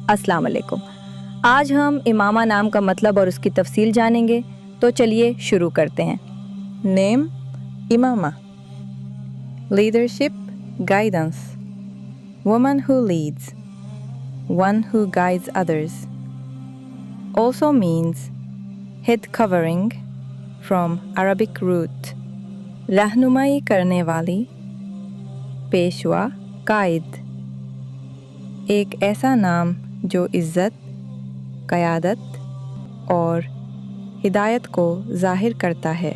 अस्सलाम वालेकुम। आज हम इमामा नाम का मतलब और उसकी तफसील जानेंगे, तो चलिए शुरू करते हैं। Name Imama, leadership guidance, woman who leads, one who guides others. Also means head covering from Arabic root, रहनुमाई करने वाली, पेशवा, कायद। एक ऐसा नाम जो इज़्ज़त, क़यादत और हिदायत को ज़ाहिर करता है।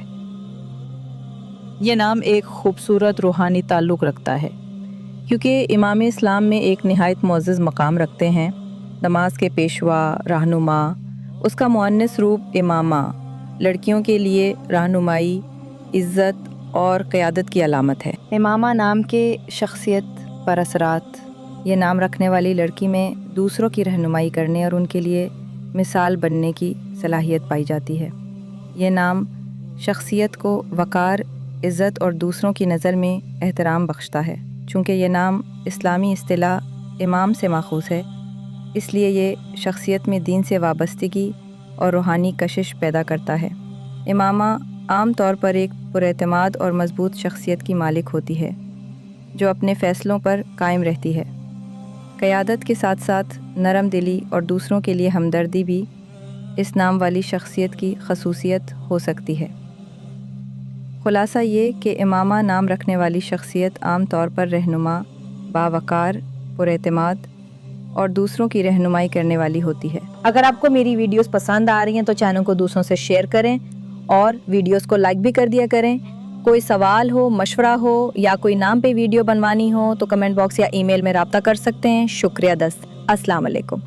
ये नाम एक खूबसूरत रूहानी ताल्लुक़ रखता है क्योंकि इमाम इस्लाम में एक नहायत मुअज़्ज़ज़ मकाम रखते हैं। नमाज के पेशवा, रहनुमा, उसका मुअन्नस रूप इमामा, लड़कियों के लिए रहनुमाई, इज़्ज़त और क़यादत की अलामत है। इमामा नाम के शख्सियत पर असरात। ये नाम रखने वाली लड़की में दूसरों की रहनुमाई करने और उनके लिए मिसाल बनने की सलाहियत पाई जाती है। ये नाम शख्सियत को वक़ार, इज़्ज़त और दूसरों की नज़र में एहतराम बख्शता है। चूँकि ये नाम इस्लामी इस्तिलाह इमाम से माखूज़ है, इसलिए ये शख्सियत में दीन से वाबस्तगी और रूहानी कशिश पैदा करता है। इमामा आम तौर पर एक पुरएतमाद और मज़बूत शख्सियत की मालिक होती है, जो अपने फ़ैसलों पर कायम रहती है। क़यादत के साथ साथ नरम दिली और दूसरों के लिए हमदर्दी भी इस नाम वाली शख्सियत की खसूसियत हो सकती है। ख़ुलासा ये कि इमामा नाम रखने वाली शख्सियत आम तौर पर रहनुमा, बावक़ार, पुरएतमाद और दूसरों की रहनुमाई करने वाली होती है। अगर आपको मेरी वीडियोस पसंद आ रही हैं तो चैनल को दूसरों से शेयर करें और वीडियोस को लाइक भी कर दिया करें। कोई सवाल हो, मशवरा हो या कोई नाम पे वीडियो बनवानी हो तो कमेंट बॉक्स या ईमेल में राब्ता कर सकते हैं। शुक्रिया दस्त। अस्सलाम वालेकुम।